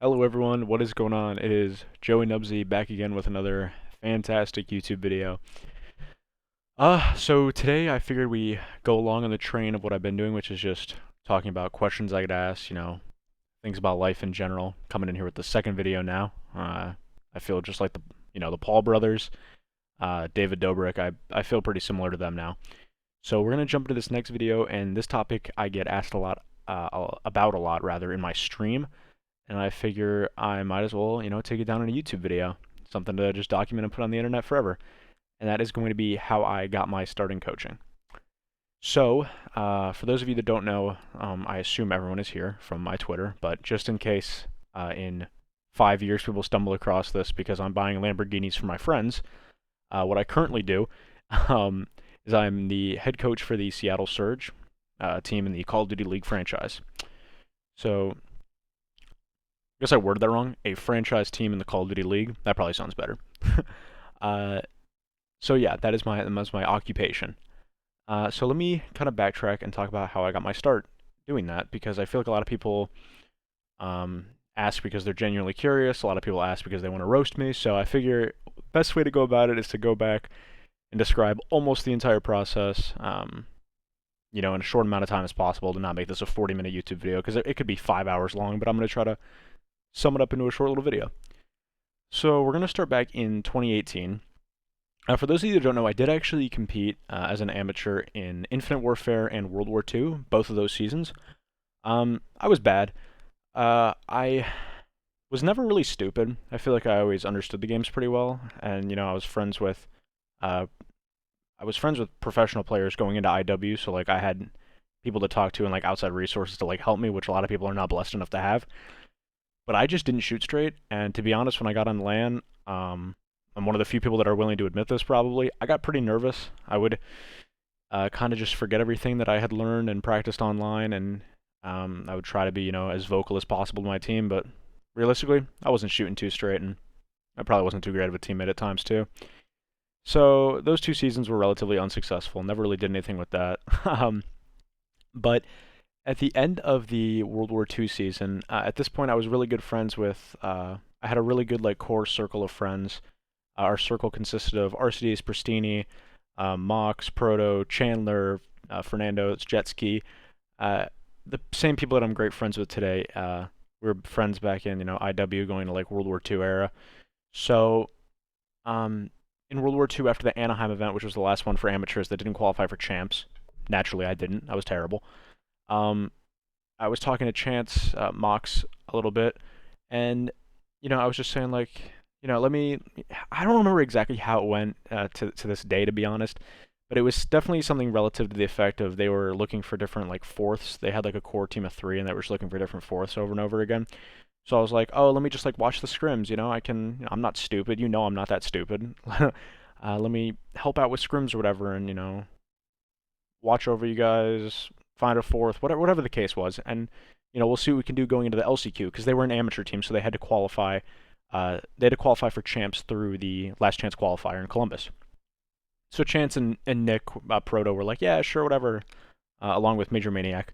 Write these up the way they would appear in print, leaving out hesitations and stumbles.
Hello everyone, what is going on? It is Joey Nubsy back again with another fantastic YouTube video. So today I figured we go along on the train of what I've been doing, which is just talking about questions I get asked, things about life in general. Coming in here with the second video now. I feel just like the Paul brothers, David Dobrik. I feel pretty similar to them now. So we're gonna jump into this next video, and this topic I get asked a lot, about a lot rather, in my stream. And I figure I might as well, take it down in a YouTube video, something to just document and put on the internet forever. And that is going to be how I got my start in coaching. So, for those of you that don't know, I assume everyone is here from my Twitter, but just in case in 5 years people stumble across this because I'm buying Lamborghinis for my friends, what I currently do is I'm the head coach for the Seattle Surge team in the Call of Duty League franchise. So, I guess I worded that wrong. A franchise team in the Call of Duty League. That probably sounds better. uh, so yeah, that's my occupation. So let me kind of backtrack and talk about how I got my start doing that, because I feel like a lot of people ask because they're genuinely curious. A lot of people ask because they want to roast me. So I figure best way to go about it is to go back and describe almost the entire process, in a short amount of time as possible, to not make this a 40-minute YouTube video, because it could be 5 hours long, but I'm going to try to sum it up into a short little video. So we're going to start back in 2018. For those of you that don't know, I did actually compete as an amateur in Infinite Warfare and World War II, both of those seasons. I was bad. I was never really stupid. I feel like I always understood the games pretty well, and I was friends with professional players going into IW, so like I had people to talk to and like outside resources to like help me, which a lot of people are not blessed enough to have. But I just didn't shoot straight, and to be honest, when I got on LAN, I'm one of the few people that are willing to admit this probably, I got pretty nervous. I would kind of just forget everything that I had learned and practiced online, and I would try to be, as vocal as possible to my team, but realistically, I wasn't shooting too straight, and I probably wasn't too great of a teammate at times too. So those 2 seasons were relatively unsuccessful, never really did anything with that. But at the end of the World War II season, at this point I was really good friends with, I had a really good like core circle of friends. Our circle consisted of Arcides, Pristini, Mox, Proto, Chandler, Fernando, Jetski, the same people that I'm great friends with today. We were friends back in, IW, going to like World War II era. So, in World War II, after the Anaheim event, which was the last one for amateurs that didn't qualify for champs, naturally I didn't. I was terrible. I was talking to Chance, Mox, a little bit, and I was just saying like, let me. I don't remember exactly how it went to this day, to be honest, but it was definitely something relative to the effect of they were looking for different like fourths. They had like a core team of 3, and they were just looking for different fourths over and over again. So I was like, oh, let me just like watch the scrims. I can. I'm not stupid. I'm not that stupid. Let me help out with scrims or whatever, and watch over you guys, find a fourth, whatever the case was, and we'll see what we can do going into the LCQ, because they were an amateur team, so they had to qualify. They had to qualify for champs through the last chance qualifier in Columbus. So Chance and Nick Proto were like, yeah, sure, whatever, along with Major Maniac.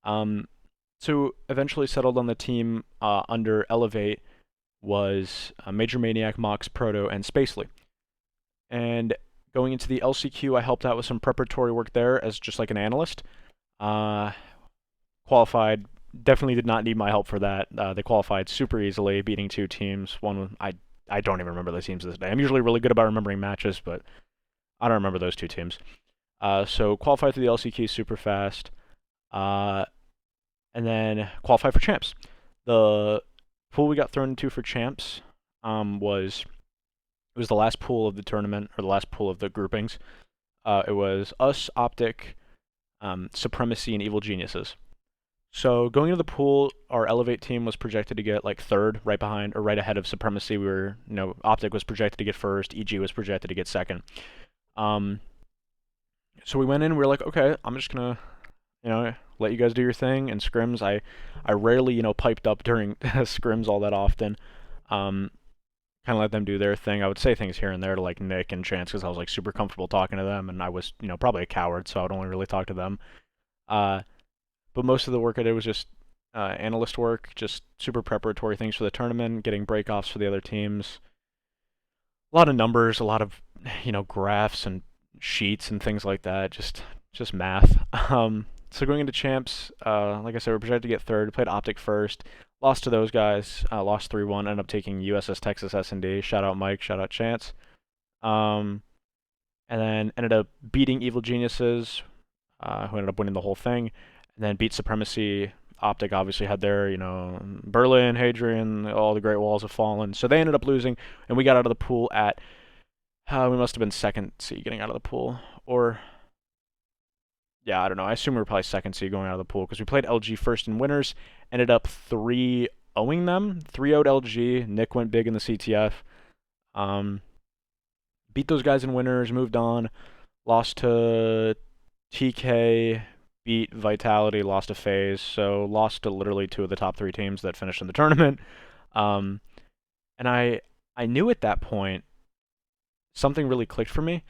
So eventually settled on the team under Elevate was Major Maniac, Mox, Proto, and Spacely. And going into the LCQ, I helped out with some preparatory work there as just like an analyst. Qualified. Definitely did not need my help for that. They qualified super easily, beating 2 teams. One, I don't even remember the teams this day. I'm usually really good about remembering matches, but I don't remember those 2 teams. So qualified through the LCQ super fast, and then qualified for champs. The pool we got thrown into for champs was the last pool of the tournament, or the last pool of the groupings. It was us, Optic, Supremacy, and Evil Geniuses. So going into the pool, our Elevate team was projected to get like 3rd, right behind or right ahead of Supremacy. We were, Optic was projected to get 1st, EG was projected to get 2nd. So we went in, we were like, okay, I'm just gonna, let you guys do your thing. And scrims, I rarely, piped up during scrims all that often. Kind of let them do their thing. I would say things here and there to like Nick and Chance, because I was like super comfortable talking to them, and I was, probably a coward, so I would only really talk to them. But most of the work I did was just analyst work, just super preparatory things for the tournament, getting breakoffs for the other teams. A lot of numbers, a lot of graphs and sheets and things like that. Just math. So going into champs, like I said, we're projected to get third. We played Optic first, lost to those guys, lost 3-1. Ended up taking USS Texas S&D. Shout out Mike, shout out Chance. And then ended up beating Evil Geniuses, who ended up winning the whole thing, and then beat Supremacy. Optic obviously had their, Berlin, Hadrian, all the Great Walls have fallen. So they ended up losing, and we got out of the pool at, we must have been second seed getting out of the pool. Or, yeah, I don't know. I assume we were probably second seed going out of the pool because we played LG first in winners, ended up 3-0ing them. 3-0'd LG. Nick went big in the CTF. Beat those guys in winners, moved on, lost to TK, beat Vitality, lost to FaZe, so lost to literally 2 of the top 3 teams that finished in the tournament. And I knew at that point something really clicked for me.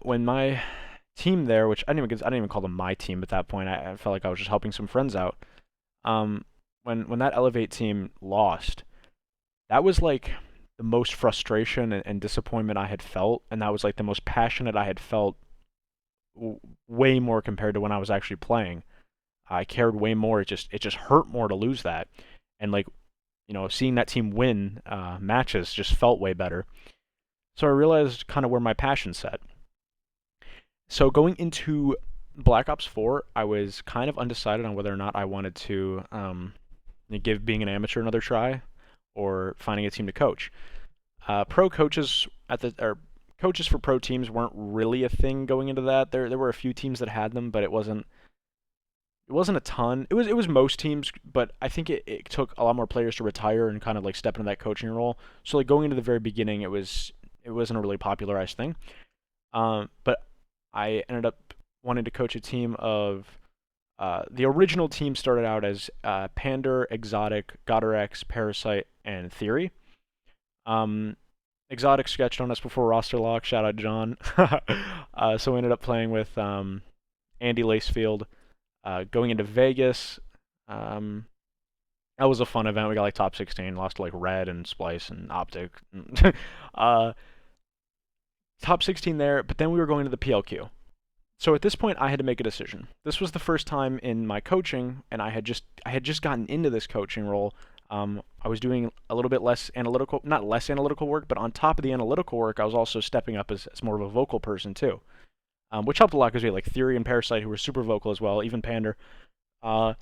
When my team there, which I didn't even call them my team at that point, I felt like I was just helping some friends out. When that Elevate team lost, that was like the most frustration and disappointment I had felt, and that was like the most passionate I had felt, way more compared to when I was actually playing. I cared way more. It just hurt more to lose that, and like, seeing that team win matches just felt way better. So I realized kind of where my passion set. So going into Black Ops 4, I was kind of undecided on whether or not I wanted to give being an amateur another try, or finding a team to coach. Pro coaches coaches for pro teams weren't really a thing going into that. There were a few teams that had them, but it wasn't a ton. It was most teams, but I think it took a lot more players to retire and kind of like step into that coaching role. So like going into the very beginning, it wasn't a really popularized thing. But I ended up wanting to coach a team of the original team started out as Pander, Exotic, Godorex, Parasite, and Theory. Exotic sketched on us before roster lock. Shout out John. So we ended up playing with Andy Lacefield. Going into Vegas, that was a fun event. We got like top 16, lost to like Red and Splice and Optic. Top 16 there, but then we were going to the PLQ. So at this point, I had to make a decision. This was the first time in my coaching, and I had just gotten into this coaching role. I was doing a little bit less analytical, not less analytical work, but on top of the analytical work, I was also stepping up as more of a vocal person too, which helped a lot because we had like Theory and Parasite who were super vocal as well, even Pander. But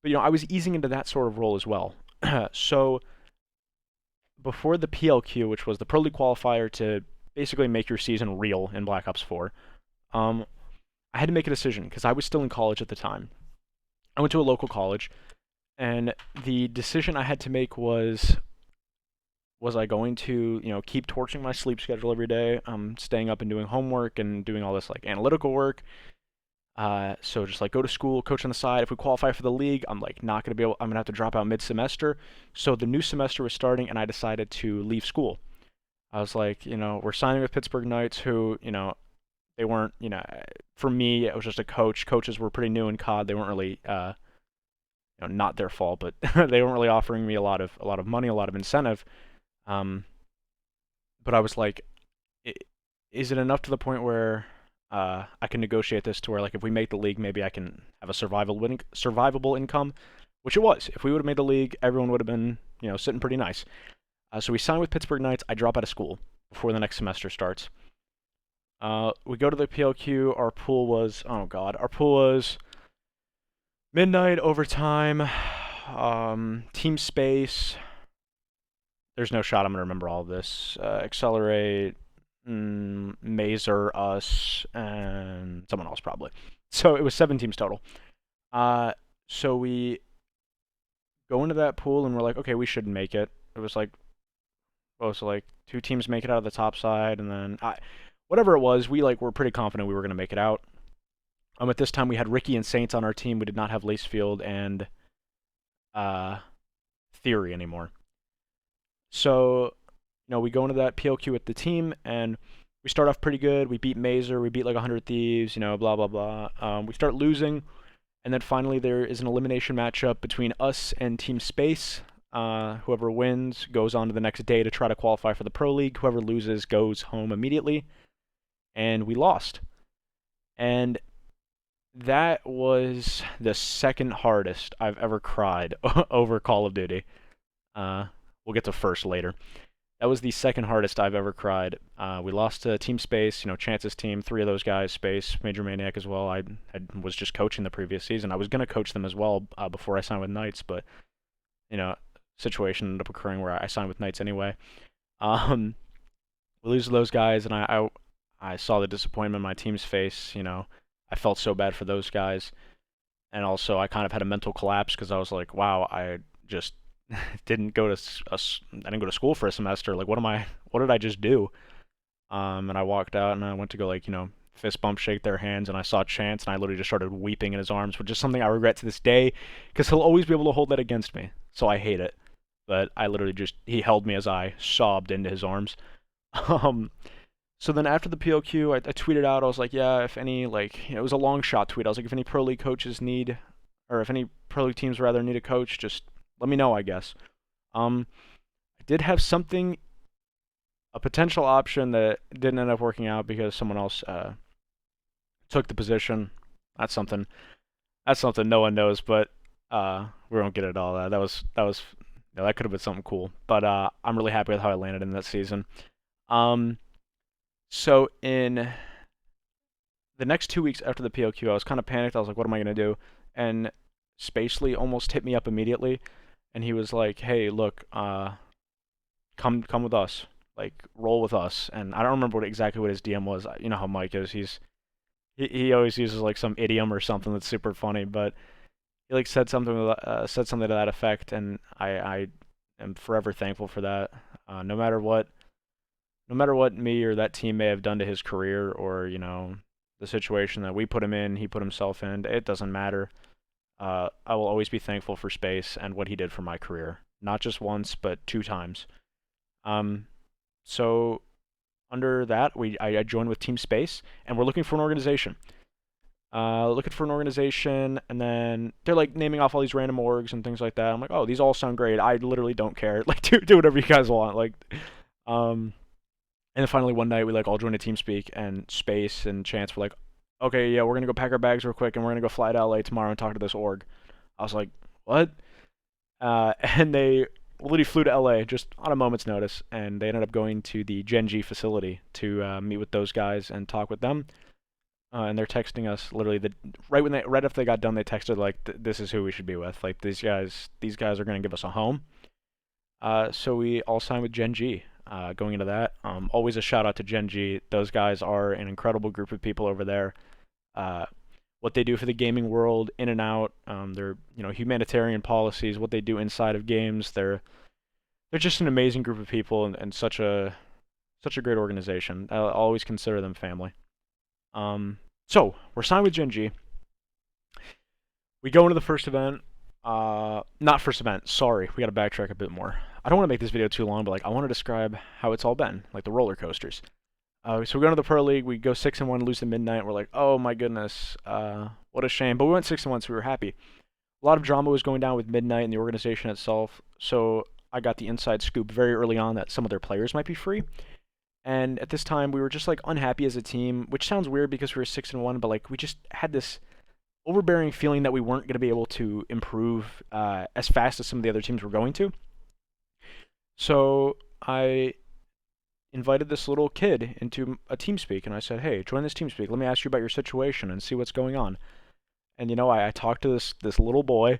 I was easing into that sort of role as well. So before the PLQ, which was the Pro League qualifier to basically make your season real in Black Ops 4, I had to make a decision because I was still in college at the time. I went to a local college, and the decision I had to make was I going to, keep torching my sleep schedule every day, staying up and doing homework and doing all this like analytical work. So just like go to school, coach on the side. If we qualify for the league, I'm like not gonna be able. I'm gonna have to drop out mid-semester. So the new semester was starting, and I decided to leave school. I was like, we're signing with Pittsburgh Knights, who, they weren't, for me, it was just a coach. Coaches were pretty new in COD. They weren't really, not their fault, but they weren't really offering me a lot of money, a lot of incentive. But I was like, is it enough to the point where I can negotiate this to where, like, if we make the league, maybe I can have a survivable income, which it was. If we would have made the league, everyone would have been, sitting pretty nice. So we signed with Pittsburgh Knights. I drop out of school before the next semester starts. We go to the PLQ. Our pool was, Midnight, Overtime, Team Space. There's no shot I'm going to remember all of this. Accelerate, Mazer, us, and someone else probably. So it was 7 teams total. So we go into that pool and we're like, okay, we should make it. It was like, so like 2 teams make it out of the top side, and then whatever it was, we were pretty confident we were going to make it out. At this time, we had Ricky and Saints on our team. We did not have Lacefield and Theory anymore. So, we go into that PLQ with the team, and we start off pretty good. We beat Mazer. We beat like 100 Thieves, blah, blah, blah. We start losing, And then finally, there is an elimination matchup between us and Team Space. Whoever wins goes on to the next day to try to qualify for the Pro League. Whoever loses goes home immediately. And we lost. And that was the second hardest I've ever cried over Call of Duty. We'll get to first later. That was the second hardest I've ever cried. We lost to Team Space, Chance's team, three of those guys, Space, Major Maniac as well. I was just coaching the previous season. I was going to coach them as well before I signed with Knights, but, situation ended up occurring where I signed with Knights anyway. We lose to those guys, and I saw the disappointment in my team's face. I felt so bad for those guys. And also, I kind of had a mental collapse because I was like, wow, I just didn't go to I didn't go to school for a semester. Like, what did I just do? And I walked out and I went to go fist bump, shake their hands, and I saw Chance and I literally just started weeping in his arms, which is something I regret to this day because he'll always be able to hold that against me. So I hate it. But I literally he held me as I sobbed into his arms. So then after the PLQ, I tweeted out, I was like, yeah, if any, it was a long shot tweet. I was like, if any Pro League coaches or if any Pro League teams rather need a coach, just let me know, I guess. I did have a potential option that didn't end up working out because someone else took the position. That's something no one knows, but we won't get into all that. That could have been something cool. But I'm really happy with how I landed in that season. So in the next 2 weeks after the PLQ, I was kind of panicked. I was like, what am I going to do? And Spacely almost hit me up immediately. And he was like, hey, look, come with us. Roll with us. And I don't remember exactly what his DM was. You know how Mike is. He always uses some idiom or something that's super funny. But he said something to that effect. And I am forever thankful for that. No matter what me or that team may have done to his career or, the situation that we put him in, he put himself in, it doesn't matter. I will always be thankful for Space and what he did for my career. Not just once, but 2 times. So under that, I joined with Team Space, and we're looking for an organization. And then they're naming off all these random orgs and things like that. I'm like, oh, these all sound great. I literally don't care. Do whatever you guys want. And then finally one night we all joined a TeamSpeak, and Space and Chance were like, okay, yeah, we're gonna go pack our bags real quick and we're gonna go fly to LA tomorrow and talk to this org. I was like, what? And they literally flew to LA just on a moment's notice, and they ended up going to the Gen G facility to meet with those guys and talk with them. And they're texting us literally right after they got done. They texted this is who we should be with. These guys are gonna give us a home. So we all signed with Gen G. Going into that, always a shout out to Gen G. Those guys are an incredible group of people over there. What they do for the gaming world, in and out, their humanitarian policies, what they do inside of games, they're just an amazing group of people and such a great organization. I'll always consider them family. So we're signed with Gen G. We go into the first event. Not first event. Sorry, we got to backtrack a bit more. I don't want to make this video too long, but I want to describe how it's all been, the roller coasters. So we go into the Pro League, we go 6-1, lose to Midnight. We're like, oh my goodness, what a shame. But we went 6-1, so we were happy. A lot of drama was going down with Midnight and the organization itself, so I got the inside scoop very early on that some of their players might be free. And at this time, we were just unhappy as a team, which sounds weird because we were 6-1, but we just had this overbearing feeling that we weren't going to be able to improve as fast as some of the other teams were going to. So I invited this little kid into a TeamSpeak, and I said, hey, join this TeamSpeak. Let me ask you about your situation and see what's going on. And I talked to this little boy.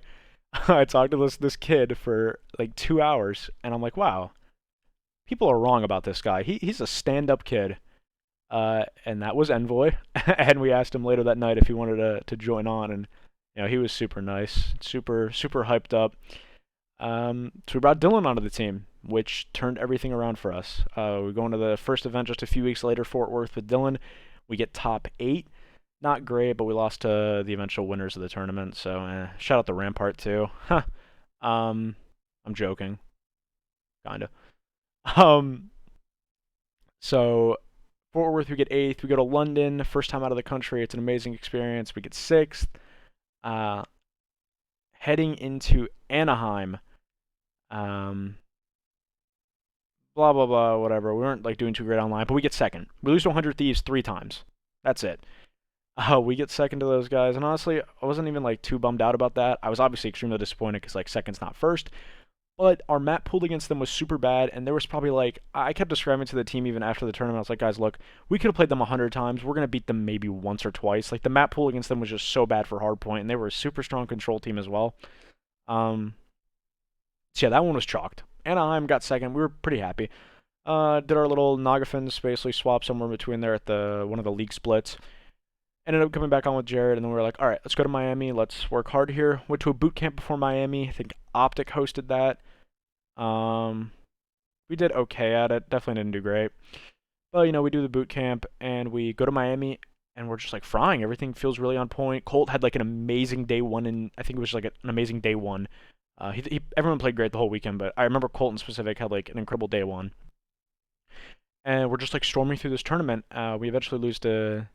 I talked to this kid for 2 hours, and I'm like, wow, people are wrong about this guy. He's a stand-up kid. And that was Envoy. And we asked him later that night if he wanted to join on, and he was super nice, super hyped up. So we brought Dylan onto the team, which turned everything around for us. We go into the first event just a few weeks later, Fort Worth, with Dylan. We get top 8. Not great, but we lost to the eventual winners of the tournament. So shout out to Rampart too. I'm joking, kinda. So Fort Worth, we get 8th. We go to London, first time out of the country. It's an amazing experience. We get 6th. Uh, Heading into Anaheim, um, blah blah blah, whatever. We weren't like doing too great online, but we get second. We lose to 100 Thieves 3 times. That's it. We get second to those guys, and honestly, I wasn't even like too bummed out about that. I was obviously extremely disappointed because like second's not first, but our map pool against them was super bad, and there was probably like I kept describing to the team even after the tournament. I was like, guys, look, we could have played them 100 times. We're gonna beat them maybe once or twice. Like the map pool against them was just so bad for hardpoint, and they were a super strong control team as well. Um, so yeah, that one was chalked. Anaheim got second. We were pretty happy. Did our little Nagafins basically swap somewhere between there at the one of the league splits. Ended up coming back on with Jared, and then we were like, all right, let's go to Miami. Let's work hard here. Went to a boot camp before Miami. I think Optic hosted that. Um, we did okay at it. Definitely didn't do great. But, we do the boot camp, and we go to Miami, and we're just, like, frying. Everything feels really on point. Colt had, like, an amazing day one, and I think it was, like, an amazing day one. Everyone played great the whole weekend, but I remember Colt in specific had, like, an incredible day one. And we're just, like, storming through this tournament. We eventually lose to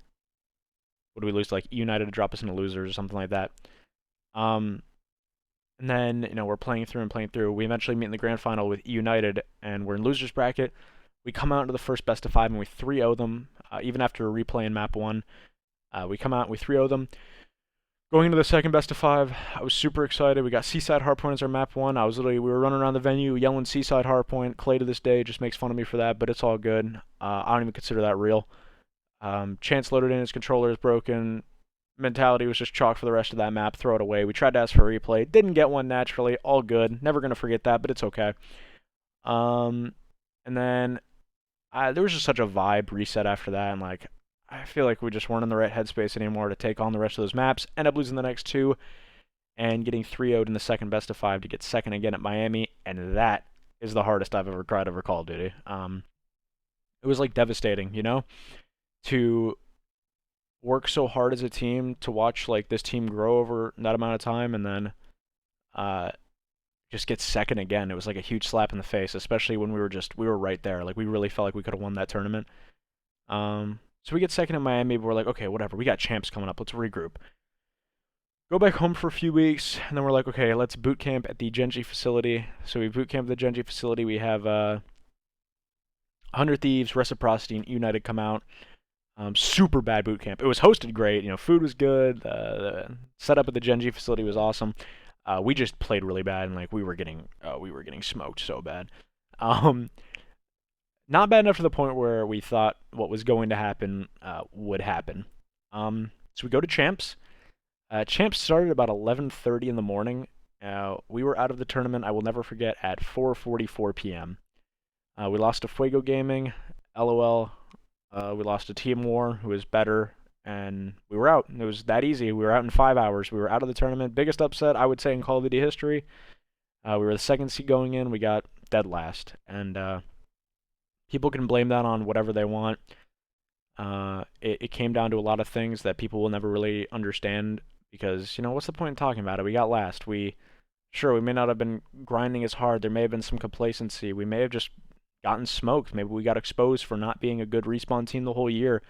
what do we lose to, like, United to drop us into losers or something like that. And then, we're playing through and playing through. We eventually meet in the grand final with United, and we're in losers bracket. We come out into the first best of 5, and we 3-0 them, even after a replay in map 1. We come out and we 3-0 them. Going into the second best of 5, I was super excited. We got Seaside Hardpoint as our map 1. We were running around the venue yelling Seaside Hardpoint. Clay to this day just makes fun of me for that, but it's all good. I don't even consider that real. Chance loaded in, his controller is broken. Mentality was just chalk for the rest of that map. Throw it away. We tried to ask for a replay. Didn't get one naturally. All good. Never going to forget that, but it's okay. And then there was just such a vibe reset after that. And like, I feel like we just weren't in the right headspace anymore to take on the rest of those maps. End up losing the next 2 and getting 3-0'd in the second best of 5 to get second again at Miami. And that is the hardest I've ever cried over Call of Duty. It was like devastating, to work so hard as a team, to watch like this team grow over that amount of time, and then just get second again. It was like a huge slap in the face, especially when we were right there. Like we really felt like we could have won that tournament. So we get second in Miami, but we're like, okay, whatever. We got champs coming up. Let's regroup. Go back home for a few weeks, and then we're like, okay, let's boot camp at the Gen.G facility. So we boot camp at the Gen.G facility. We have 100 Thieves, Reciprocity, and United come out. Super bad boot camp. It was hosted great. Food was good. The setup at the Gen.G facility was awesome. We just played really bad, and like we were getting smoked so bad. Not bad enough to the point where we thought what was going to happen would happen. So we go to champs. Champs started about 11:30 in the morning. We were out of the tournament, I will never forget, at 4:44 p.m. We lost to Fuego Gaming. LOL. We lost to Team War, who was better, and we were out. It was that easy. We were out in 5 hours. We were out of the tournament. Biggest upset, I would say, in Call of Duty history. We were the second seed going in. We got dead last. And people can blame that on whatever they want. It came down to a lot of things that people will never really understand because, what's the point in talking about it? We got last. We may not have been grinding as hard. There may have been some complacency. We may have just gotten smoked. Maybe we got exposed for not being a good respawn team the whole year.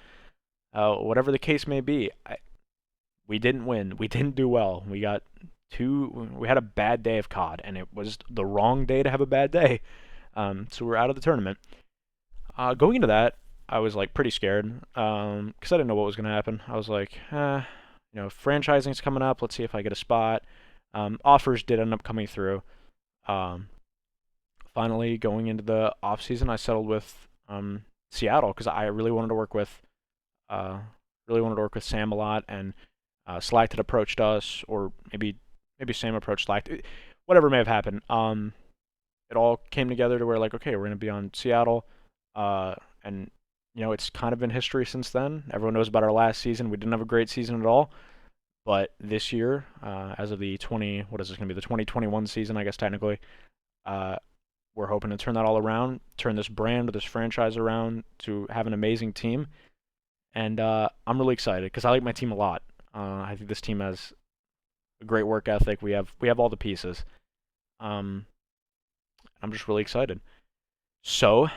Whatever the case may be, we didn't win. We didn't do well. We had a bad day of COD, and it was the wrong day to have a bad day. So we're out of the tournament. Going into that, I was like pretty scared because I didn't know what was going to happen. I was like, franchising's coming up. Let's see if I get a spot. Offers did end up coming through. Finally, going into the off season, I settled with Seattle because I really wanted to work with Sam a lot, and Slack had approached us, or maybe Sam approached Slack. Whatever may have happened. It all came together to where like, okay, we're gonna be on Seattle, and it's kind of been history since then. Everyone knows about our last season. We didn't have a great season at all, but this year, as of the 2021 season, I guess technically, we're hoping to turn that all around, turn this brand, this franchise around to have an amazing team. And I'm really excited because I like my team a lot. I think this team has a great work ethic. We have all the pieces. I'm just really excited. So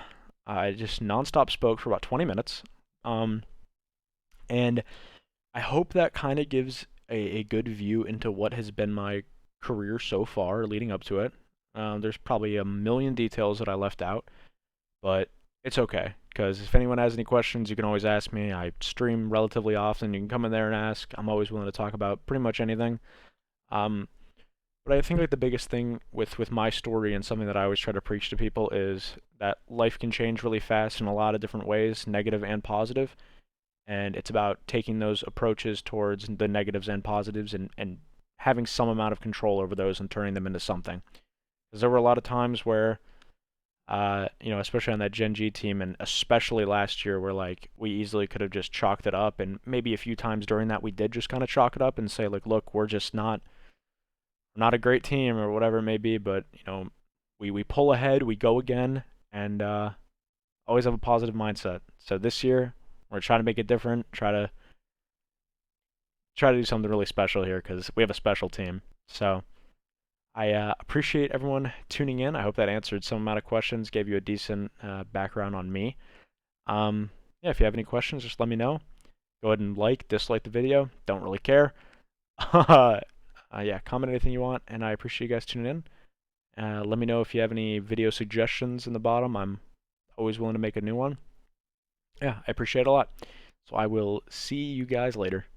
I just nonstop spoke for about 20 minutes. And I hope that kind of gives a good view into what has been my career so far leading up to it. There's probably a million details that I left out, but it's okay. Because if anyone has any questions, you can always ask me. I stream relatively often. You can come in there and ask. I'm always willing to talk about pretty much anything. Um, but I think like the biggest thing with my story and something that I always try to preach to people is that life can change really fast in a lot of different ways, negative and positive. And it's about taking those approaches towards the negatives and positives and having some amount of control over those and turning them into something. Because there were a lot of times where especially on that Gen G team, and especially last year, where like we easily could have just chalked it up, and maybe a few times during that we did just kind of chalk it up and say like, look, we're just not a great team or whatever it may be, but we pull ahead, we go again, and always have a positive mindset. So this year we're trying to make it different, try to do something really special here because we have a special team. So. I appreciate everyone tuning in. I hope that answered some amount of questions, gave you a decent background on me. Yeah, if you have any questions, just let me know. Go ahead and dislike the video. Don't really care. Yeah, comment anything you want, and I appreciate you guys tuning in. Let me know if you have any video suggestions in the bottom. I'm always willing to make a new one. Yeah, I appreciate it a lot. So I will see you guys later.